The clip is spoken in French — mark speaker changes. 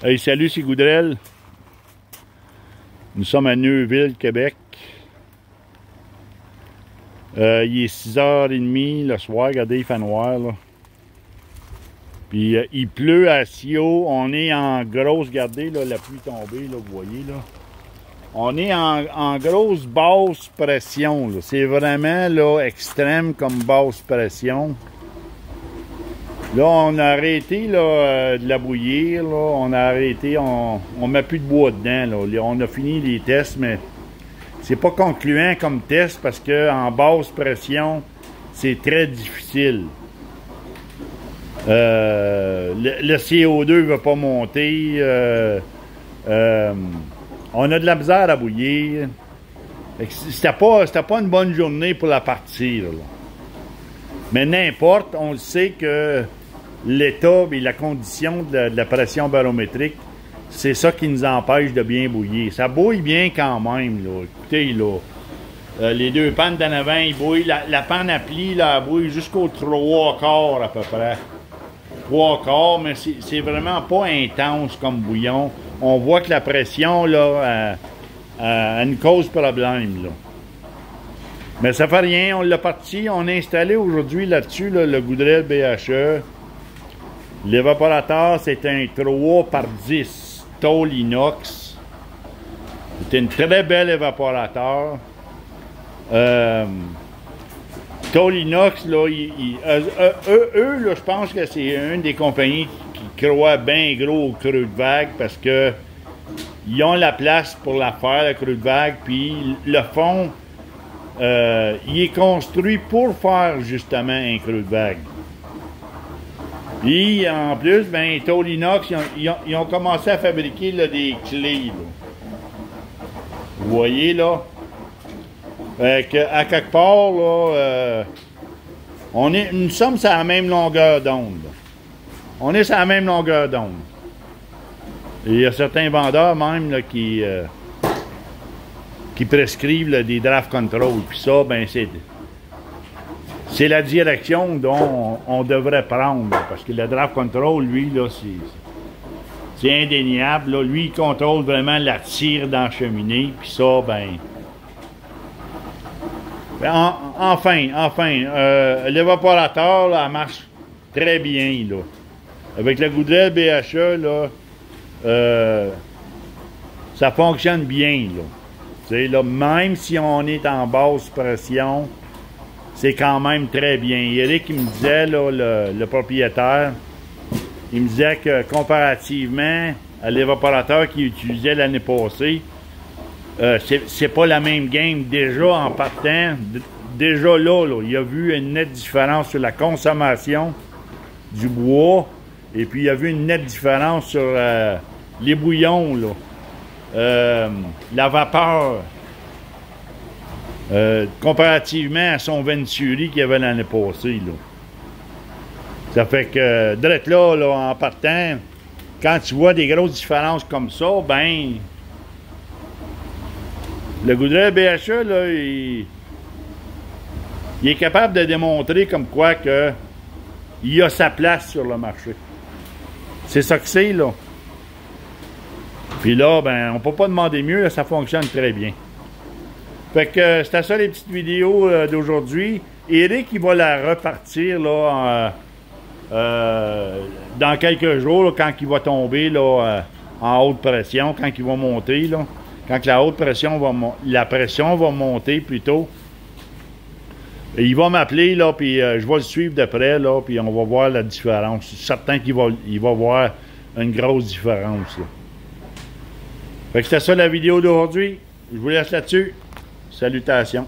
Speaker 1: Hey, salut, c'est Goudrel. Nous sommes à Neuville, Québec. Il est 6h30 le soir. Regardez, il fait noir, là. Puis il pleut à Sio. On est en grosse, regardez, là, la pluie tombée, là, vous voyez, là. On est en grosse basse pression, là. C'est vraiment, là, extrême comme basse pression. Là, on a arrêté là, de la bouillir. Là. On a arrêté, on met plus de bois dedans. Là. On a fini les tests, mais c'est pas concluant comme test parce que en basse pression, c'est très difficile. Le CO2 ne veut pas monter. On a de la misère à bouillir. C'était pas une bonne journée pour la partir. Là. Mais n'importe, on le sait que l'état et la condition de la pression barométrique, c'est ça qui nous empêche de bien bouillir. Ça bouille bien quand même, là. Écoutez, là, les deux pannes d'en avant, ils bouillent. La panne à pli, là, elle bouille jusqu'au 3/4 à peu près. 3/4, mais c'est vraiment pas intense comme bouillon. On voit que la pression, là, elle nous cause problème, là. Mais ça fait rien, on l'a parti, on a installé aujourd'hui là-dessus là, le Goudrel BHE. L'évaporateur, c'est un 3x10 tôle inox. C'est un très bel évaporateur. Tôle inox, là, eux là, je pense que c'est une des compagnies qui croit bien gros au creux de vague parce que ils ont la place pour la faire, le creux de vague, puis le fond. Il est construit pour faire justement un creux de vague. Et en plus, ben, tôle inox, ils ont commencé à fabriquer là, des clés. Là. Vous voyez là? À quelque part, là, nous sommes sur la même longueur d'onde. On est sur la même longueur d'onde. Et il y a certains vendeurs même là, qui prescrivent là, des draft control. Puis ça, ben c'est la direction dont on devrait prendre. Là, parce que le draft control, lui, là, c'est indéniable. Là. Lui, il contrôle vraiment la tire dans la cheminée. Puis ça, enfin, l'évaporateur, là, elle marche très bien. Là. Avec le Goudrel BHE, là, ça fonctionne bien. Là. Là, même si on est en basse pression, c'est quand même très bien. Eric, il me disait, là, le propriétaire, il me disait que comparativement à l'évaporateur qu'il utilisait l'année passée, c'est pas la même game. Déjà en partant, déjà là, il a vu une nette différence sur la consommation du bois, et puis il a vu une nette différence sur les bouillons, là. La vapeur comparativement à son Venturi qu'il y avait l'année passée là. Ça fait que direct là, en partant, quand tu vois des grosses différences comme ça, ben le Goudrel BHE là, il est capable de démontrer comme quoi que il a sa place sur le marché. C'est ça que c'est là. Puis là, ben, on peut pas demander mieux, là, ça fonctionne très bien. Fait que c'était ça les petites vidéos d'aujourd'hui. Eric, il va la repartir là, dans quelques jours, là, quand il va tomber là, en haute pression, quand il va monter, là, quand la haute pression la pression va monter plutôt. Et il va m'appeler, là, puis je vais le suivre de près, là, puis on va voir la différence. Je suis certain qu'il va voir une grosse différence. Là. Fait que c'était ça la vidéo d'aujourd'hui. Je vous laisse là-dessus. Salutations.